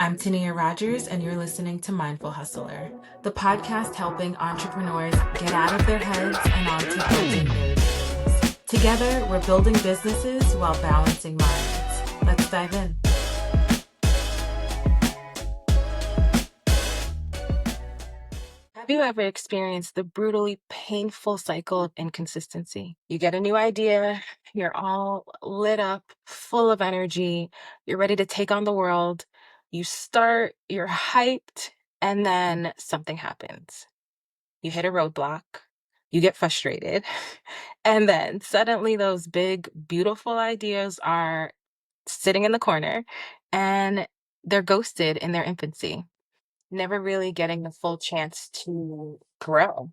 I'm Tania Rogers, and you're listening to Mindful Hustler, the podcast helping entrepreneurs get out of their heads and onto building their dreams. Together, we're building businesses while balancing minds. Let's dive in. Have you ever experienced the brutally painful cycle of inconsistency? You get a new idea, you're all lit up, full of energy, you're ready to take on the world. You start, you're hyped, and then something happens. You hit a roadblock, you get frustrated, and then suddenly those big, beautiful ideas are sitting in the corner and they're ghosted in their infancy, never really getting the full chance to grow.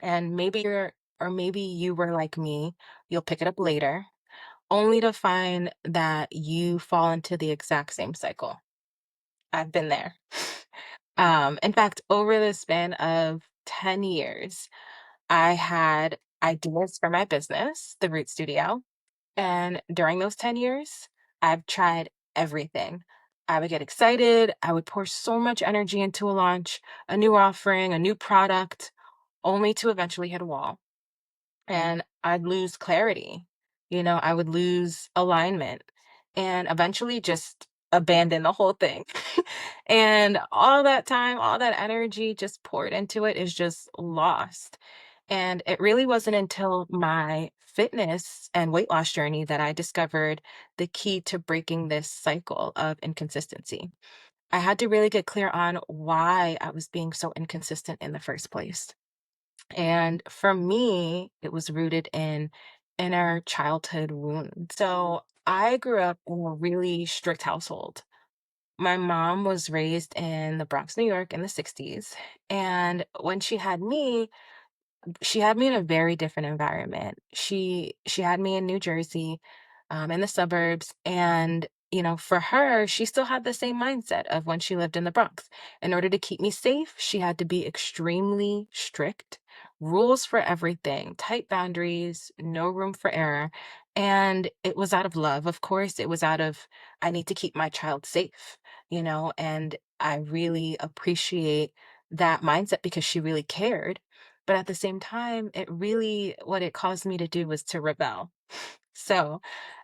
And maybe you were like me, you'll pick it up later, only to find that you fall into the exact same cycle. I've been there. In fact, over the span of 10 years, I had ideas for my business, the Root Studio. And during those 10 years, I've tried everything. I would get excited. I would pour so much energy into a launch, a new offering, a new product, only to eventually hit a wall. And I'd lose clarity. I would lose alignment and eventually just abandon the whole thing. And all that time, all that energy just poured into it is just lost. And it really wasn't until my fitness and weight loss journey that I discovered the key to breaking this cycle of inconsistency. I had to really get clear on why I was being so inconsistent in the first place. And for me, it was rooted in inner childhood wounds. So I grew up in a really strict household. My mom was raised in the Bronx, New York in the 60s. And when she had me in a very different environment. She had me in New Jersey, in the suburbs, and for her, she still had the same mindset of when she lived in the Bronx. In order to keep me safe, she had to be extremely strict, rules for everything, tight boundaries, no room for error. And it was out of love, of course. It was out of, I need to keep my child safe, and I really appreciate that mindset because she really cared. But at the same time, what it caused me to do was to rebel. So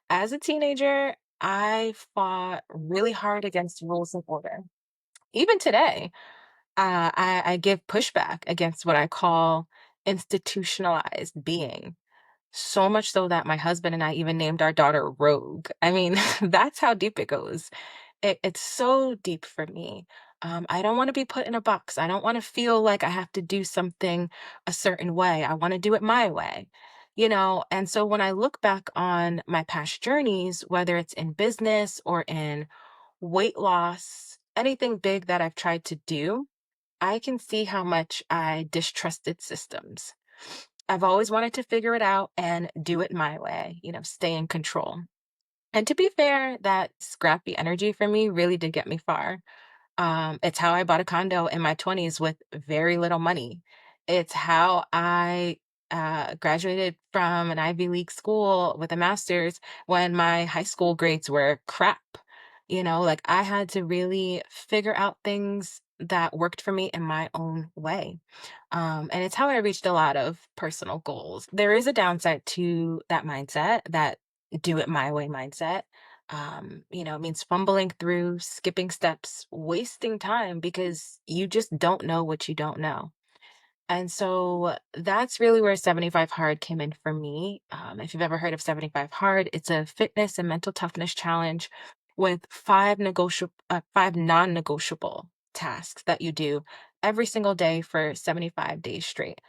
as a teenager, I fought really hard against rules and order. Even today, I give pushback against what I call institutionalized being. So much so that my husband and I even named our daughter Rogue. I mean, that's how deep it goes. It's so deep for me. I don't want to be put in a box. I don't want to feel like I have to do something a certain way. I want to do it my way, And so when I look back on my past journeys, whether it's in business or in weight loss, anything big that I've tried to do, I can see how much I distrusted systems. I've always wanted to figure it out and do it my way, stay in control. And to be fair, that scrappy energy for me really did get me far. It's how I bought a condo in my 20s with very little money. It's how I graduated from an Ivy League school with a master's when my high school grades were crap. Like I had to really figure out things that worked for me in my own way. And it's how I reached a lot of personal goals. There is a downside to that mindset, that do it my way mindset. It means fumbling through, skipping steps, wasting time because you just don't know what you don't know. And so that's really where 75 Hard came in for me. If you've ever heard of 75 Hard, it's a fitness and mental toughness challenge with five non-negotiable tasks that you do every single day for 75 days straight.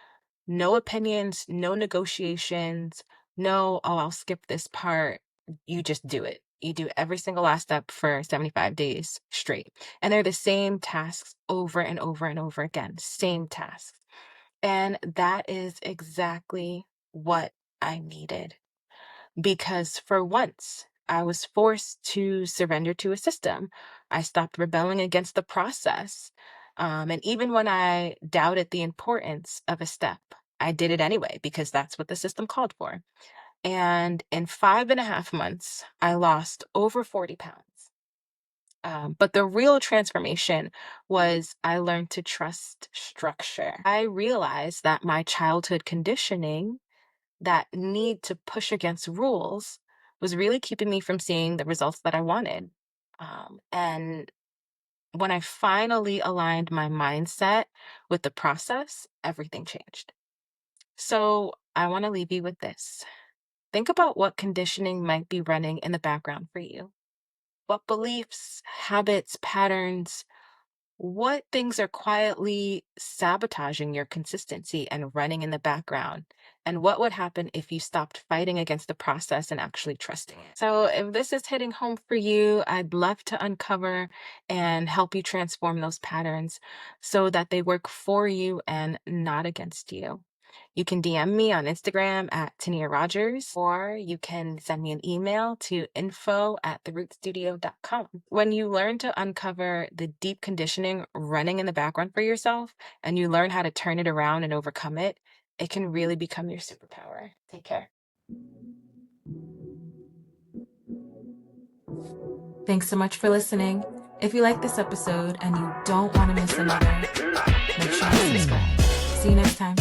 No opinions, no negotiations, no, oh, I'll skip this part. You just do it. You do every single last step for 75 days straight. And they're the same tasks over and over and over again, same tasks. And that is exactly what I needed because for once I was forced to surrender to a system. I stopped rebelling against the process. And even when I doubted the importance of a step, I did it anyway because that's what the system called for. And in 5.5 months, I lost over 40 pounds. But the real transformation was I learned to trust structure. I realized that my childhood conditioning, that need to push against rules, was really keeping me from seeing the results that I wanted. And when I finally aligned my mindset with the process, everything changed. So I want to leave you with this. Think about what conditioning might be running in the background for you. What beliefs, habits, patterns, what things are quietly sabotaging your consistency and running in the background? And what would happen if you stopped fighting against the process and actually trusting it? So, if this is hitting home for you, I'd love to uncover and help you transform those patterns so that they work for you and not against you. You can DM me on Instagram at Tania Rogers, or you can send me an email to info@therootstudio.com. When you learn to uncover the deep conditioning running in the background for yourself and you learn how to turn it around and overcome it, it can really become your superpower. Take care. Thanks so much for listening. If you like this episode and you don't want to miss another, make sure to subscribe. See you next time.